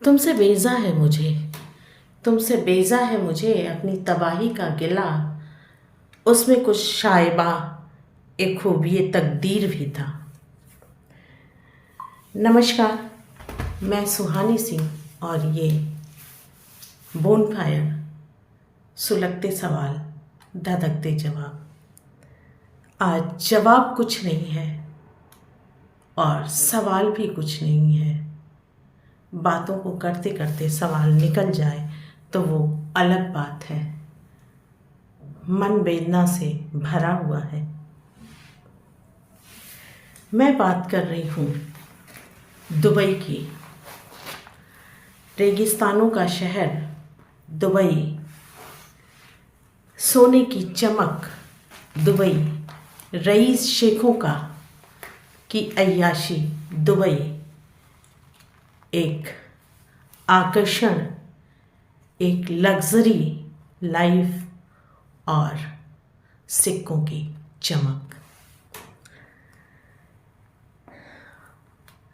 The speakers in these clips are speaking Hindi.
तुमसे बेजा है मुझे, तुमसे बेजा है मुझे अपनी तबाही का गिला। उसमें कुछ शायबा एक खूबी तकदीर भी था। नमस्कार, मैं सुहानी सिंह और ये बोनफायर, सुलगते सवाल धधकते जवाब। आज जवाब कुछ नहीं है और सवाल भी कुछ नहीं है। बातों को करते करते सवाल निकल जाए तो वो अलग बात है। मन वेदना से भरा हुआ है। मैं बात कर रही हूँ दुबई की। रेगिस्तानों का शहर दुबई, सोने की चमक दुबई, रईस शेखों की अय्याशी दुबई, एक आकर्षण, एक लग्जरी लाइफ और सिक्कों की चमक।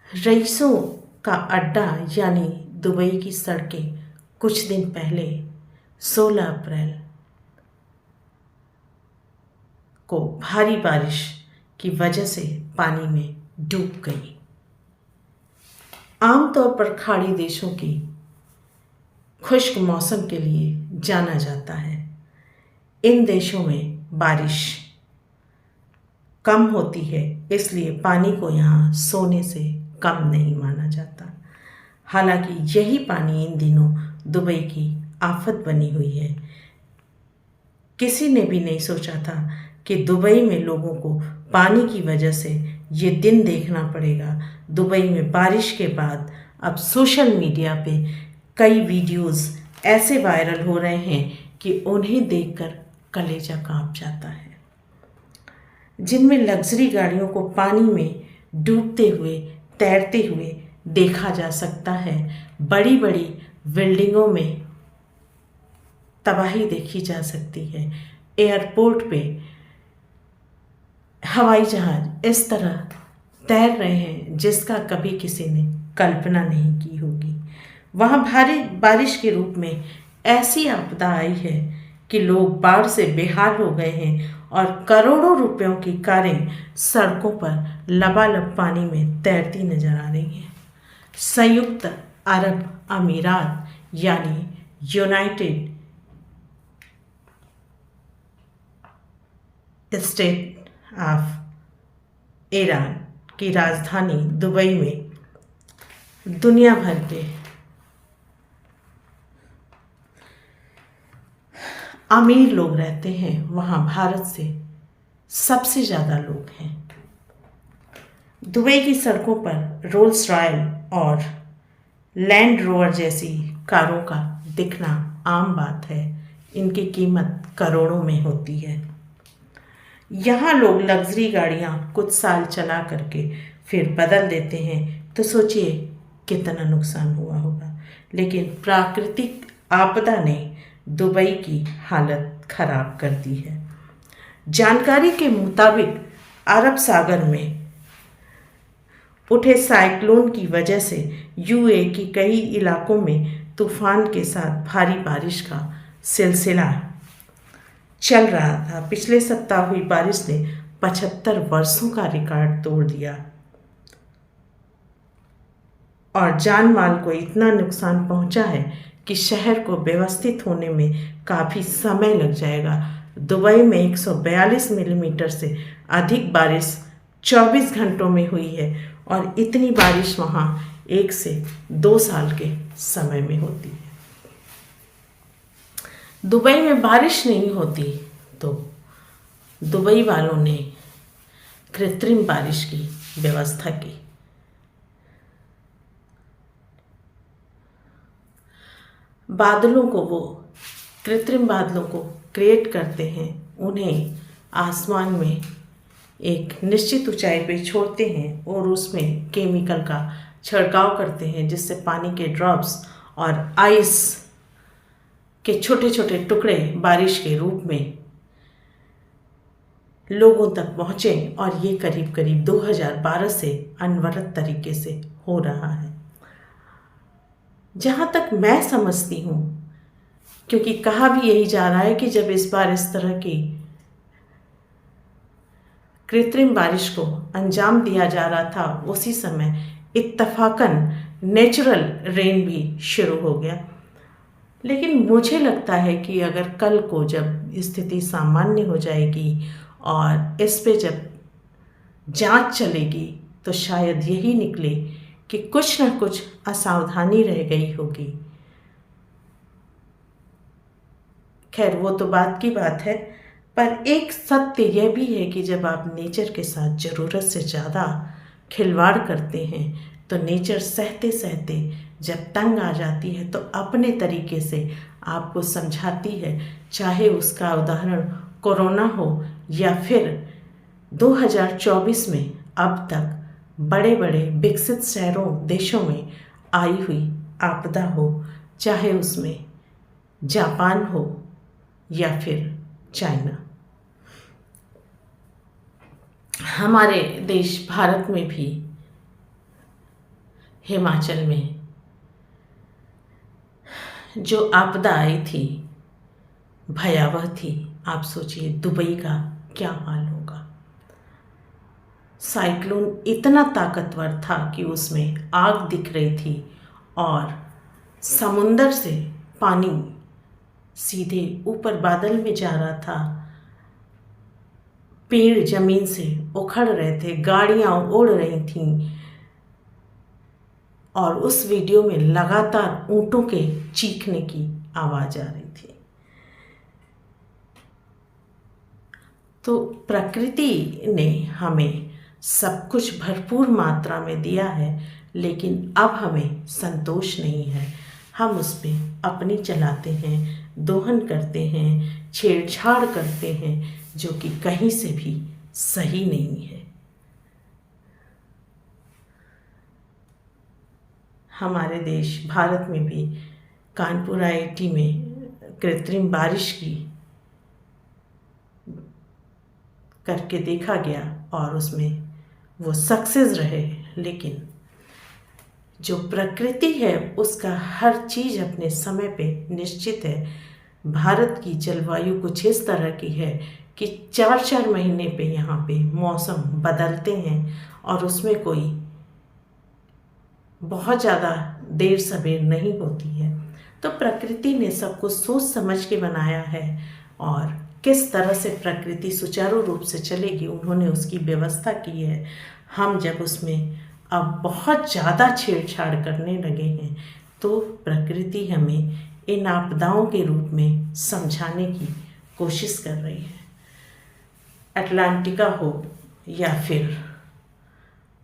रईसों का अड्डा यानी दुबई की सड़कें कुछ दिन पहले 16 अप्रैल को भारी बारिश की वजह से पानी में डूब गई। आमतौर पर खाड़ी देशों की खुश्क मौसम के लिए जाना जाता है। इन देशों में बारिश कम होती है, इसलिए पानी को यहाँ सोने से कम नहीं माना जाता। हालांकि यही पानी इन दिनों दुबई की आफत बनी हुई है। किसी ने भी नहीं सोचा था कि दुबई में लोगों को पानी की वजह से ये दिन देखना पड़ेगा। दुबई में बारिश के बाद अब सोशल मीडिया पे कई वीडियोस ऐसे वायरल हो रहे हैं कि उन्हें देखकर कलेजा कांप जाता है, जिनमें लग्जरी गाड़ियों को पानी में डूबते हुए, तैरते हुए देखा जा सकता है। बड़ी बड़ी बिल्डिंगों में तबाही देखी जा सकती है। एयरपोर्ट पे हवाई जहाज इस तरह तैर रहे हैं जिसका कभी किसी ने कल्पना नहीं की होगी। वहाँ भारी बारिश के रूप में ऐसी आपदा आई है कि लोग बाढ़ से बेहाल हो गए हैं और करोड़ों रुपयों की कारें सड़कों पर लबालब पानी में तैरती नजर आ रही हैं। संयुक्त अरब अमीरात यानी यूनाइटेड स्टेट ऑफ ईरान की राजधानी दुबई में दुनिया भर के अमीर लोग रहते हैं। वहाँ भारत से सबसे ज़्यादा लोग हैं। दुबई की सड़कों पर रोल्स रॉयल और लैंड रोवर जैसी कारों का दिखना आम बात है। इनकी कीमत करोड़ों में होती है। यहाँ लोग लग्जरी गाड़ियाँ कुछ साल चला करके फिर बदल देते हैं, तो सोचिए कितना नुकसान हुआ होगा। लेकिन प्राकृतिक आपदा ने दुबई की हालत खराब कर दी है। जानकारी के मुताबिक अरब सागर में उठे साइक्लोन की वजह से यूए की कई इलाकों में तूफान के साथ भारी बारिश का सिलसिला चल रहा था। पिछले सप्ताह हुई बारिश ने 75 वर्षों का रिकॉर्ड तोड़ दिया और जान माल को इतना नुकसान पहुंचा है कि शहर को व्यवस्थित होने में काफ़ी समय लग जाएगा। दुबई में 142 मिलीमीटर से अधिक बारिश 24 घंटों में हुई है और इतनी बारिश वहाँ 1 से 2 साल के समय में होती है। दुबई में बारिश नहीं होती तो दुबई वालों ने कृत्रिम बारिश की व्यवस्था की। कृत्रिम बादलों को क्रिएट करते हैं, उन्हें आसमान में एक निश्चित ऊंचाई पे छोड़ते हैं और उसमें केमिकल का छिड़काव करते हैं, जिससे पानी के ड्रॉप्स और आइस के छोटे छोटे टुकड़े बारिश के रूप में लोगों तक पहुँचे। और ये करीब करीब 2012 से अनवरत तरीके से हो रहा है। जहाँ तक मैं समझती हूँ, क्योंकि कहा भी यही जा रहा है कि जब इस बार इस तरह की कृत्रिम बारिश को अंजाम दिया जा रहा था, उसी समय इत्तफाकन नेचुरल रेन भी शुरू हो गया। लेकिन मुझे लगता है कि अगर कल को जब स्थिति सामान्य हो जाएगी और इस पे जब जांच चलेगी, तो शायद यही निकले कि कुछ न कुछ असावधानी रह गई होगी। खैर, वो तो बात की बात है, पर एक सत्य यह भी है कि जब आप नेचर के साथ ज़रूरत से ज़्यादा खिलवाड़ करते हैं, तो नेचर सहते सहते जब तंग आ जाती है तो अपने तरीके से आपको समझाती है। चाहे उसका उदाहरण कोरोना हो या फिर 2024 में अब तक बड़े बड़े विकसित शहरों देशों में आई हुई आपदा हो, चाहे उसमें जापान हो या फिर चाइना। हमारे देश भारत में भी हिमाचल में जो आपदा आई थी भयावह थी। आप सोचिए दुबई का क्या हाल होगा। साइक्लोन इतना ताकतवर था कि उसमें आग दिख रही थी और समुंदर से पानी सीधे ऊपर बादल में जा रहा था। पेड़ जमीन से उखड़ रहे थे, गाड़ियां उड़ रही थीं और उस वीडियो में लगातार ऊंटों के चीखने की आवाज़ आ रही थी। तो प्रकृति ने हमें सब कुछ भरपूर मात्रा में दिया है, लेकिन अब हमें संतोष नहीं है। हम उस पर अपनी चलाते हैं, दोहन करते हैं, छेड़छाड़ करते हैं, जो कि कहीं से भी सही नहीं है। हमारे देश भारत में भी कानपुर IIT में कृत्रिम बारिश की करके देखा गया और उसमें वो सक्सेस रहे। लेकिन जो प्रकृति है उसका हर चीज़ अपने समय पे निश्चित है। भारत की जलवायु कुछ इस तरह की है कि 4-4 महीने पे यहाँ पे मौसम बदलते हैं और उसमें कोई बहुत ज़्यादा देर सवेर नहीं होती है। तो प्रकृति ने सब कुछ सोच समझ के बनाया है और किस तरह से प्रकृति सुचारू रूप से चलेगी उन्होंने उसकी व्यवस्था की है। हम जब उसमें अब बहुत ज़्यादा छेड़छाड़ करने लगे हैं तो प्रकृति हमें इन आपदाओं के रूप में समझाने की कोशिश कर रही है। अटलांटिका हो या फिर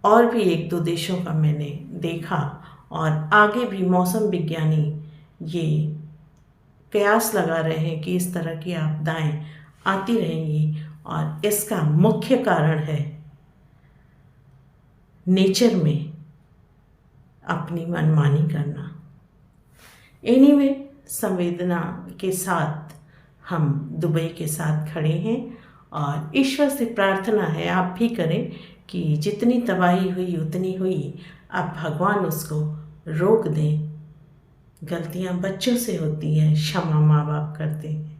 और भी 1-2 देशों का मैंने देखा, और आगे भी मौसम विज्ञानी ये कयास लगा रहे हैं कि इस तरह की आपदाएं आती रहेंगी और इसका मुख्य कारण है नेचर में अपनी मनमानी करना। एनीवे, संवेदना के साथ हम दुबई के साथ खड़े हैं और ईश्वर से प्रार्थना है आप भी करें कि जितनी तबाही हुई उतनी हुई, अब भगवान उसको रोक दें। गलतियां बच्चों से होती हैं, क्षमा माँ बाप करते हैं।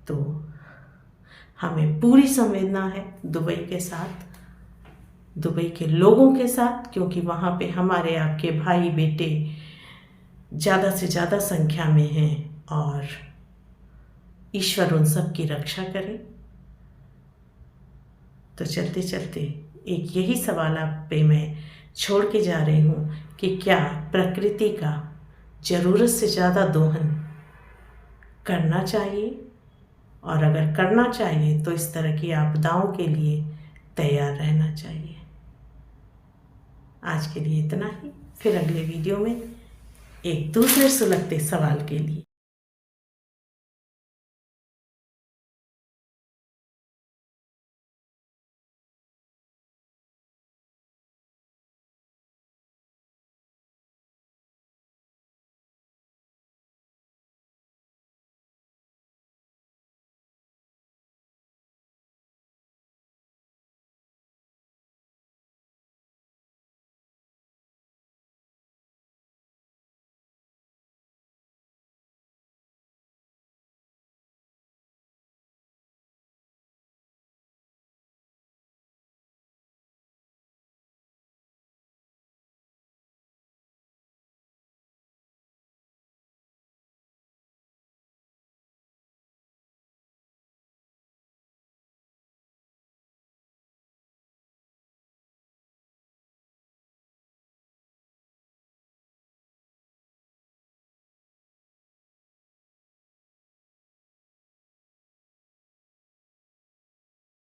तो हमें पूरी संवेदना है दुबई के साथ, दुबई के लोगों के साथ, क्योंकि वहाँ पे हमारे आपके भाई बेटे ज़्यादा से ज़्यादा संख्या में हैं और ईश्वर उन सब की रक्षा करे। तो चलते चलते एक यही सवाल आप पे मैं छोड़ के जा रही हूँ कि क्या प्रकृति का ज़रूरत से ज़्यादा दोहन करना चाहिए, और अगर करना चाहिए तो इस तरह की आपदाओं के लिए तैयार रहना चाहिए। आज के लिए इतना ही, फिर अगले वीडियो में एक दूसरे सुलगते सवाल के लिए